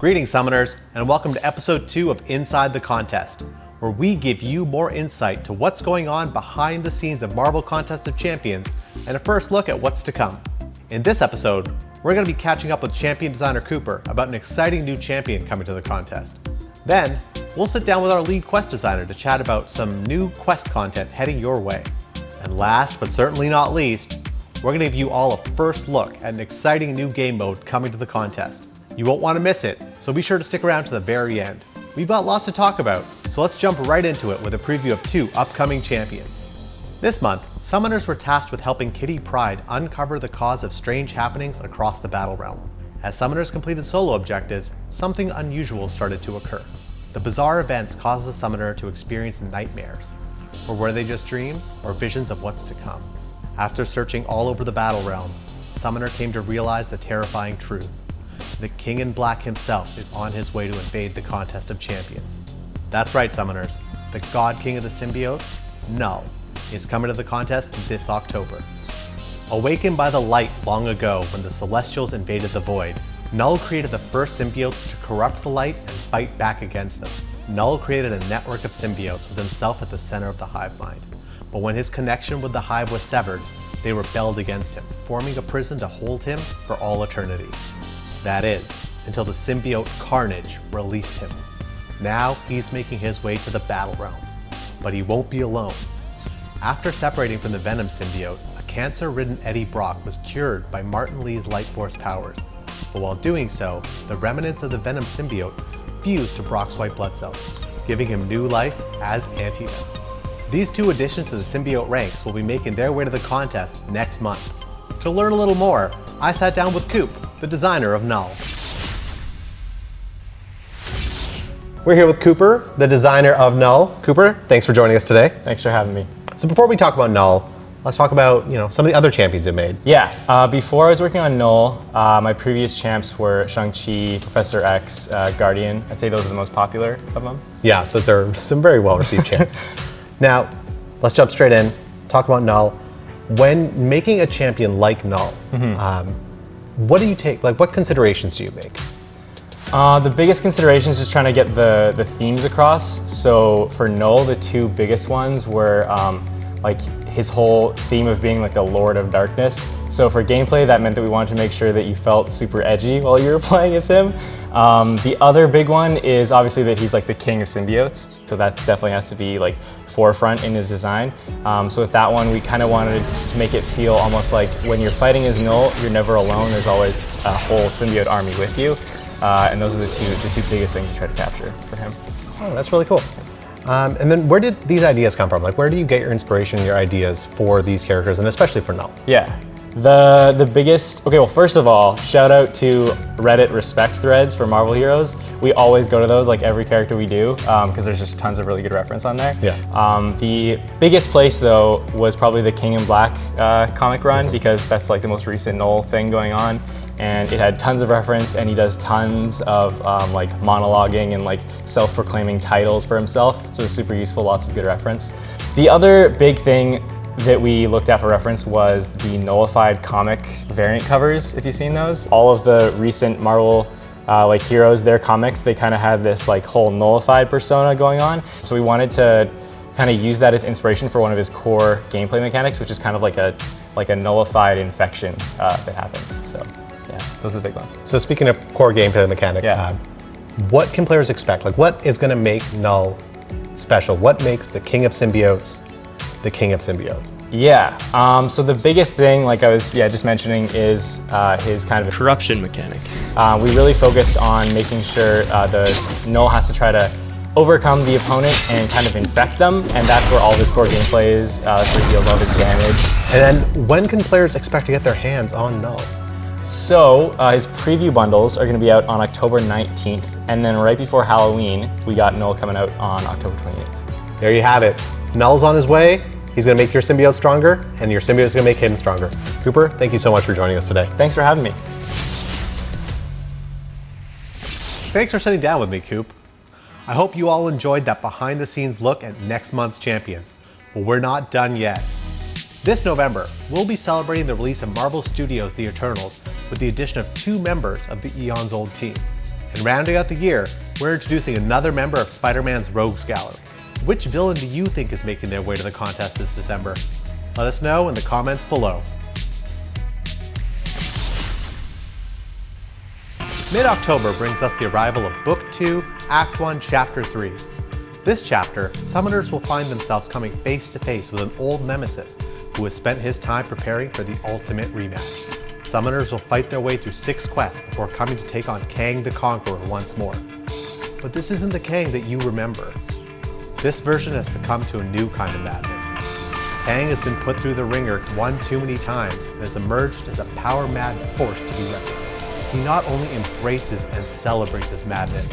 Greetings, Summoners, and welcome to episode 2 of Inside the Contest, where we give you more insight to what's going on behind the scenes of Marvel Contest of Champions and a first look at what's to come. In this episode, we're going to be catching up with champion designer Cooper about an exciting new champion coming to the contest. Then, we'll sit down with our lead quest designer to chat about some new quest content heading your way. And last, but certainly not least, we're going to give you all a first look at an exciting new game mode coming to the contest. You won't want to miss it, so be sure to stick around to the very end. We've got lots to talk about, so let's jump right into it with a preview of 2 upcoming champions. This month, Summoners were tasked with helping Kitty Pryde uncover the cause of strange happenings across the battle realm. As Summoners completed solo objectives, something unusual started to occur. The bizarre events caused the Summoner to experience nightmares. Or were they just dreams, or visions of what's to come? After searching all over the battle realm, Summoner came to realize the terrifying truth. The King in Black himself is on his way to invade the Contest of Champions. That's right, Summoners. The God King of the Symbiotes, KNULL, is coming to the contest this October. Awakened by the light long ago when the Celestials invaded the Void, KNULL created the first symbiotes to corrupt the light and fight back against them. KNULL created a network of symbiotes with himself at the center of the hive mind. But when his connection with the hive was severed, they rebelled against him, forming a prison to hold him for all eternity. That is, until the symbiote Carnage released him. Now he's making his way to the battle realm, but he won't be alone. After separating from the Venom symbiote, a cancer-ridden Eddie Brock was cured by Martin Li's Light Force powers. But while doing so, the remnants of the Venom symbiote fused to Brock's white blood cells, giving him new life as Anti-Venom. These 2 additions to the symbiote ranks will be making their way to the contest next month. To learn a little more, I sat down with Coop, the designer of KNULL. We're here with Cooper, the designer of KNULL. Cooper, thanks for joining us today. Thanks for having me. So before we talk about KNULL, let's talk about some of the other champions you've made. Yeah, before I was working on KNULL, my previous champs were Shang-Chi, Professor X, Guardian. I'd say those are the most popular of them. Yeah, those are some very well-received champs. Now, let's jump straight in, talk about KNULL. When making a champion like KNULL, what do you take, what considerations do you make? The biggest consideration is just trying to get the themes across. So for KNULL, the 2 biggest ones were his whole theme of being like the Lord of Darkness. So for gameplay, that meant that we wanted to make sure that you felt super edgy while you were playing as him. The other big one is obviously that he's like the king of symbiotes. So that definitely has to be like forefront in his design. So with that one, we kind of wanted to make it feel almost like when you're fighting as KNULL, you're never alone. There's always a whole symbiote army with you. And those are the two biggest things we try to capture for him. Oh, that's really cool. And then where did these ideas come from? Where do you get your inspiration, your ideas for these characters, and especially for KNULL? Yeah, the biggest, okay, well, first of all, shout out to Reddit respect threads for Marvel heroes. We always go to those, like every character we do, because there's just tons of really good reference on there. Yeah. The biggest place, though, was probably the King in Black comic run, because that's like the most recent KNULL thing going on. And it had tons of reference, and he does tons of monologuing and self-proclaiming titles for himself. So it's super useful, lots of good reference. The other big thing that we looked at for reference was the nullified comic variant covers, if you've seen those. All of the recent Marvel heroes, their comics, they kind of had this whole nullified persona going on. So we wanted to kind of use that as inspiration for one of his core gameplay mechanics, which is kind of like a nullified infection that happens. So. Yeah, those are the big ones. So speaking of core gameplay mechanic, what can players expect? What is going to make KNULL special? What makes the King of Symbiotes the King of Symbiotes? Yeah, so the biggest thing, like I was just mentioning, is his kind of corruption mechanic. We really focused on making sure the KNULL has to try to overcome the opponent and kind of infect them, and that's where all of his core gameplay is. That's where he deals all his damage. And then when can players expect to get their hands on KNULL? So his preview bundles are going to be out on October 19th, and then right before Halloween, we got KNULL coming out on October 28th. There you have it. KNULL's on his way. He's going to make your symbiote stronger, and your symbiote's going to make him stronger. Cooper, thank you so much for joining us today. Thanks for having me. Thanks for sitting down with me, Coop. I hope you all enjoyed that behind-the-scenes look at next month's champions, but we're not done yet. This November, we'll be celebrating the release of Marvel Studios' The Eternals with the addition of 2 members of the Eons Old team. And rounding out the year, we're introducing another member of Spider-Man's Rogues Gallery. Which villain do you think is making their way to the contest this December? Let us know in the comments below. Mid-October brings us the arrival of Book 2, Act 1, Chapter 3. This chapter, summoners will find themselves coming face to face with an old nemesis who has spent his time preparing for the ultimate rematch. Summoners will fight their way through 6 quests before coming to take on Kang the Conqueror once more. But this isn't the Kang that you remember. This version has succumbed to a new kind of madness. Kang has been put through the ringer one too many times and has emerged as a power-mad force to be reckoned with. He not only embraces and celebrates his madness,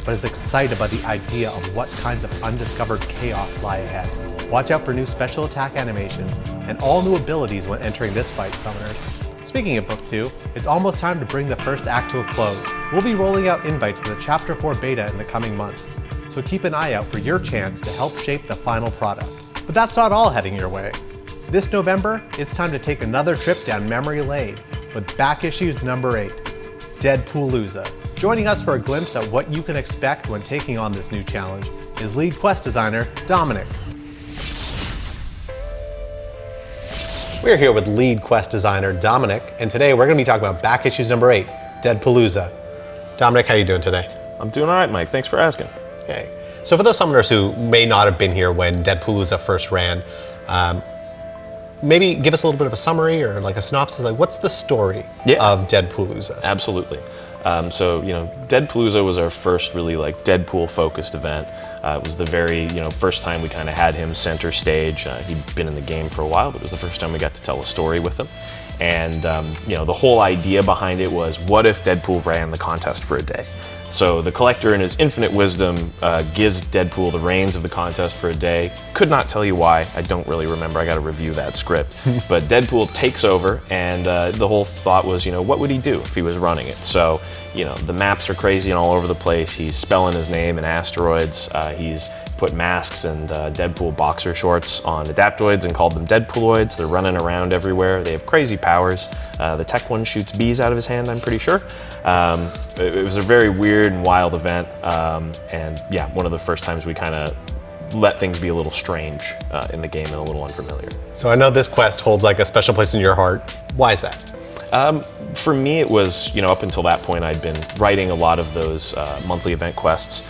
but is excited by the idea of what kinds of undiscovered chaos lie ahead. Watch out for new special attack animations and all new abilities when entering this fight, summoners. Speaking of Book 2, it's almost time to bring the first act to a close. We'll be rolling out invites for the Chapter 4 beta in the coming months, so keep an eye out for your chance to help shape the final product. But that's not all heading your way. This November, it's time to take another trip down memory lane with back issues number 8, Deadpoolooza. Joining us for a glimpse at what you can expect when taking on this new challenge is lead quest designer Dominic. We're here with lead quest designer Dominic, and today we're going to be talking about back issues number 8, Deadpoolooza. Dominic, how are you doing today? I'm doing all right, Mike. Thanks for asking. Okay. So for those summoners who may not have been here when Deadpoolooza first ran, maybe give us a little bit of a summary or like a synopsis. Like, what's the story of Deadpoolooza? Absolutely. Deadpoolooza was our first really like Deadpool-focused event. It was the very first time we kind of had him center stage. He'd been in the game for a while, but it was the first time we got to tell a story with him. And the whole idea behind it was, what if Deadpool ran the contest for a day? So the Collector, in his infinite wisdom, gives Deadpool the reins of the contest for a day. Could not tell you why. I don't really remember. I got to review that script. But Deadpool takes over, and the whole thought was, what would he do if he was running it? So, the maps are crazy and all over the place. He's spelling his name in asteroids. He's put masks and Deadpool boxer shorts on adaptoids and called them Deadpooloids. They're running around everywhere. They have crazy powers. The tech one shoots bees out of his hand, I'm pretty sure. It was a very weird and wild event, and one of the first times we kind of let things be a little strange in the game and a little unfamiliar. So I know this quest holds like a special place in your heart. Why is that? For me, it was, up until that point, I'd been writing a lot of those monthly event quests.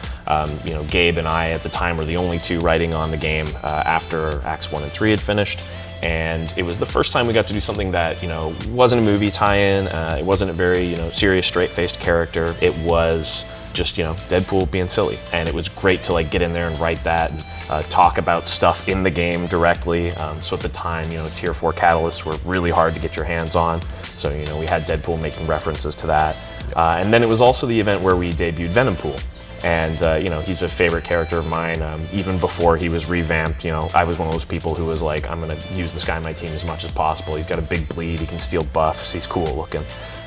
Gabe and I at the time were the only two writing on the game after Acts 1 and 3 had finished. And it was the first time we got to do something that, wasn't a movie tie-in. It wasn't a very, serious, straight-faced character. It was just, Deadpool being silly. And it was great to get in there and write that and talk about stuff in the game directly. So at the time, Tier 4 catalysts were really hard to get your hands on. So, we had Deadpool making references to that. And then it was also the event where we debuted Venompool. And, he's a favorite character of mine. Even before he was revamped, I was one of those people who was like, I'm going to use this guy on my team as much as possible. He's got a big bleed, he can steal buffs, he's cool looking.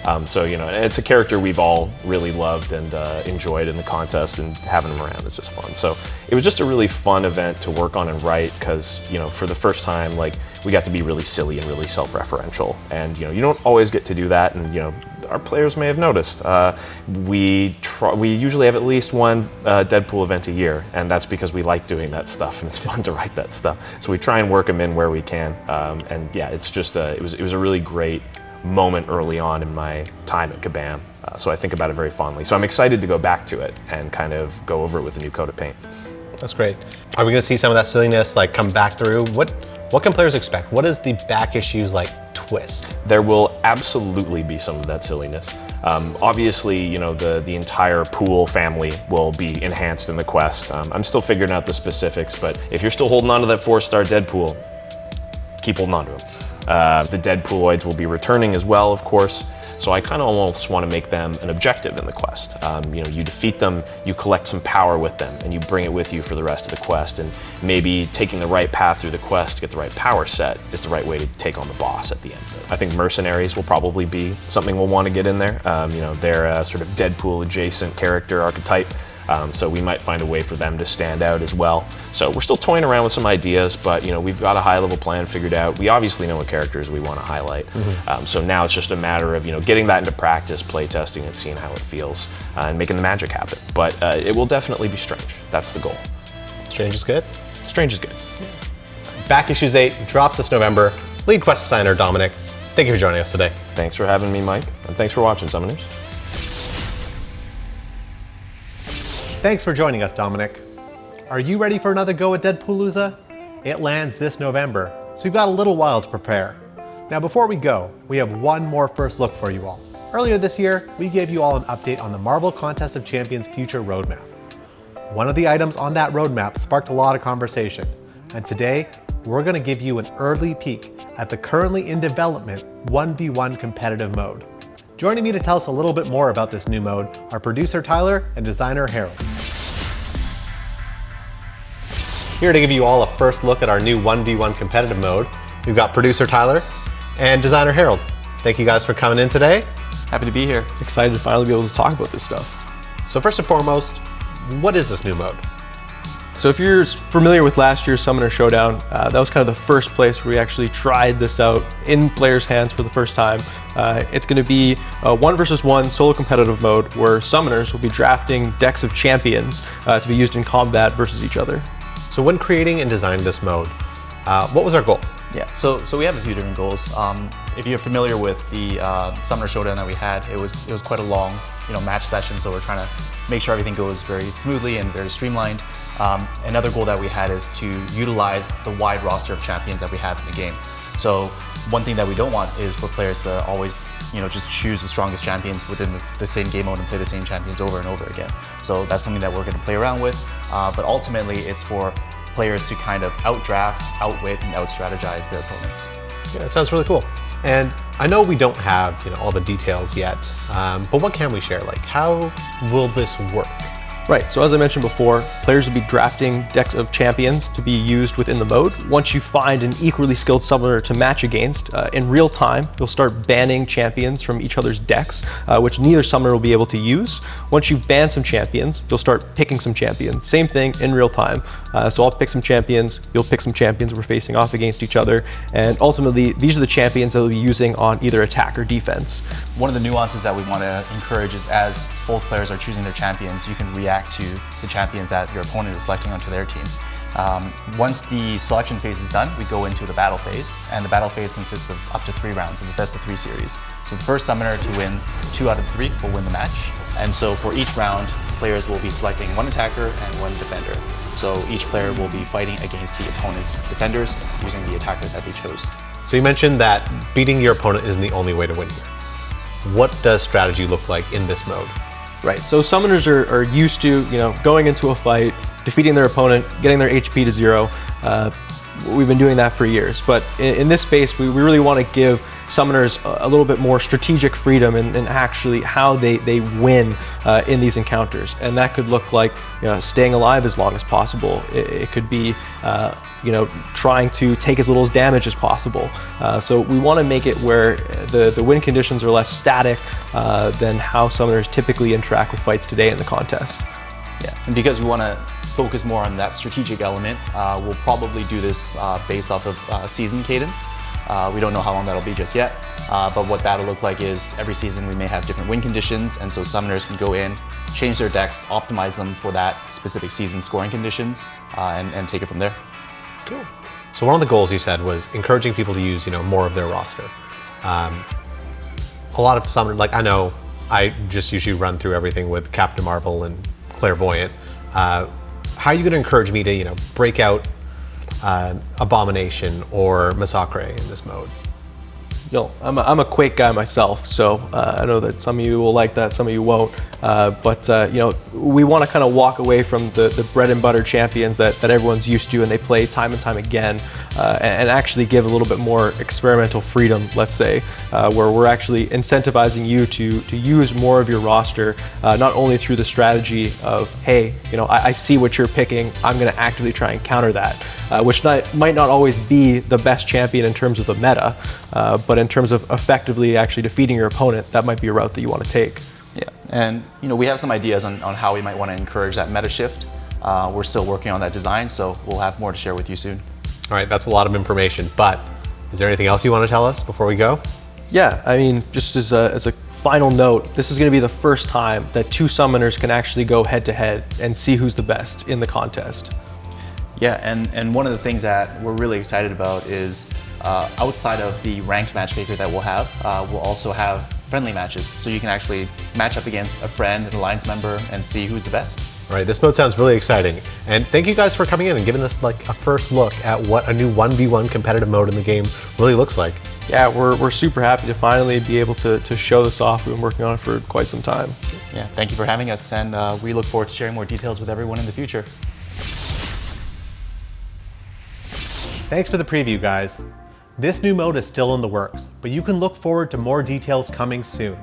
It's a character we've all really loved and enjoyed in the contest, and having him around is just fun. So it was just a really fun event to work on and write because, for the first time, we got to be really silly and really self-referential. And, you don't always get to do that, and, our players may have noticed. We usually have at least one Deadpool event a year, and that's because we like doing that stuff and it's fun to write that stuff. So we try and work them in where we can. It's just it was a really great moment early on in my time at Kabam. So I think about it very fondly. So I'm excited to go back to it and kind of go over it with a new coat of paint. That's great. Are we going to see some of that silliness come back through? What can players expect? What is the back issues twist? There will absolutely be some of that silliness. Obviously, the entire pool family will be enhanced in the quest. I'm still figuring out the specifics, but if you're still holding on to that 4-star Deadpool, keep holding on to him. The Deadpooloids will be returning as well, of course. So I kind of almost want to make them an objective in the quest. You defeat them, you collect some power with them, and you bring it with you for the rest of the quest. And maybe taking the right path through the quest to get the right power set is the right way to take on the boss at the end. I think mercenaries will probably be something we'll want to get in there. They're a sort of Deadpool adjacent character archetype. So we might find a way for them to stand out as well. So we're still toying around with some ideas, but we've got a high-level plan figured out. We obviously know what characters we want to highlight. So now it's just a matter of getting that into practice, play testing, and seeing how it feels, and making the magic happen. But it will definitely be strange. That's the goal. Strange is good? Strange is good. Back Issues 8 drops this November. Lead quest designer Dominic, thank you for joining us today. Thanks for having me, Mike, and thanks for watching, Summoners. Thanks for joining us, Dominic. Are you ready for another go at Deadpoolooza? It lands this November, so you've got a little while to prepare. Now before we go, we have one more first look for you all. Earlier this year, we gave you all an update on the Marvel Contest of Champions future roadmap. One of the items on that roadmap sparked a lot of conversation, and today we're going to give you an early peek at the currently in development 1v1 competitive mode. Joining me to tell us a little bit more about this new mode are producer Tyler and designer Harold. Here to give you all a first look at our new 1v1 competitive mode, we've got producer Tyler and designer Harold. Thank you guys for coming in today. Happy to be here. Excited to finally be able to talk about this stuff. So first and foremost, what is this new mode? So if you're familiar with last year's Summoner Showdown, that was kind of the first place where we actually tried this out in players' hands for the first time. It's going to be a 1 versus 1 solo competitive mode where summoners will be drafting decks of champions to be used in combat versus each other. So when creating and designing this mode, what was our goal? Yeah, so we have a few different goals. If you're familiar with the Summoner Showdown that we had, it was quite a long match session, so we're trying to make sure everything goes very smoothly and very streamlined. Another goal that we had is to utilize the wide roster of champions that we have in the game. So one thing that we don't want is for players to always just choose the strongest champions within the same game mode and play the same champions over and over again. So that's something that we're going to play around with, but ultimately it's for players to kind of outdraft, outwit, and outstrategize their opponents. Yeah, that sounds really cool. And I know we don't have all the details yet, but what can we share? Like, how will this work? Right, so as I mentioned before, players will be drafting decks of champions to be used within the mode. Once you find an equally skilled summoner to match against, in real time, you'll start banning champions from each other's decks, which neither summoner will be able to use. Once you've banned some champions, you'll start picking some champions. Same thing in real time. So I'll pick some champions, you'll pick some champions, we're facing off against each other, and ultimately, these are the champions that we'll be using on either attack or defense. One of the nuances that we want to encourage is as both players are choosing their champions, you can react to the champions that your opponent is selecting onto their team. Once the selection phase is done, we go into the battle phase, and the battle phase consists of up to 3 rounds. It's a best of 3 series. So the first summoner to win 2 out of 3 will win the match. And so for each round, players will be selecting 1 attacker and 1 defender. So each player will be fighting against the opponent's defenders using the attacker that they chose. So you mentioned that beating your opponent isn't the only way to win here. What does strategy look like in this mode? Right, so summoners are used to going into a fight, defeating their opponent, getting their HP to 0. We've been doing that for years, but in this space, we really want to give summoners a little bit more strategic freedom in actually how they win in these encounters. And that could look like staying alive as long as possible. It could be trying to take as little damage as possible. So we want to make it where the win conditions are less static than how summoners typically interact with fights today in the contest. Yeah, and because we want to focus more on that strategic element, we'll probably do this based off of season cadence. We don't know how long that'll be just yet, but what that'll look like is every season we may have different win conditions, and so summoners can go in, change their decks, optimize them for that specific season scoring conditions, and take it from there. Cool. So one of the goals you said was encouraging people to use more of their roster. A lot of summoners, like I know I just usually run through everything with Captain Marvel and Clairvoyant. How are you going to encourage me to break out Abomination or Massacre in this mode? I'm a Quake guy myself, so I know that some of you will like that, some of you won't. But we want to kind of walk away from the bread and butter champions that everyone's used to and they play time and time again, and actually give a little bit more experimental freedom, let's say, where we're actually incentivizing you to use more of your roster, not only through the strategy of, hey, I see what you're picking, I'm going to actively try and counter that, which might not always be the best champion in terms of the meta, but in terms of effectively actually defeating your opponent, that might be a route that you want to take. Yeah, and we have some ideas on how we might want to encourage that meta shift. We're still working on that design, so we'll have more to share with you soon. All right, that's a lot of information, but is there anything else you want to tell us before we go? Yeah, I mean, just as a final note, this is going to be the first time that 2 summoners can actually go head-to-head and see who's the best in the contest. Yeah, and one of the things that we're really excited about is outside of the ranked matchmaker that we'll have, we'll also have friendly matches. So you can actually match up against a friend, an alliance member, and see who's the best. All right, this mode sounds really exciting. And thank you guys for coming in and giving us like a first look at what a new 1v1 competitive mode in the game really looks like. Yeah, we're super happy to finally be able to show this off. We've been working on it for quite some time. Yeah, thank you for having us, and we look forward to sharing more details with everyone in the future. Thanks for the preview, guys. This new mode is still in the works, but you can look forward to more details coming soon.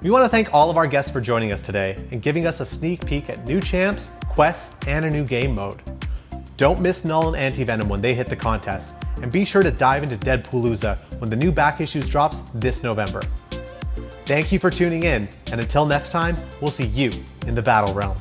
We want to thank all of our guests for joining us today and giving us a sneak peek at new champs, quests, and a new game mode. Don't miss Null and Anti-Venom when they hit the contest, and be sure to dive into Deadpoolooza when the new back issues drops this November. Thank you for tuning in, and until next time, we'll see you in the Battle Realm.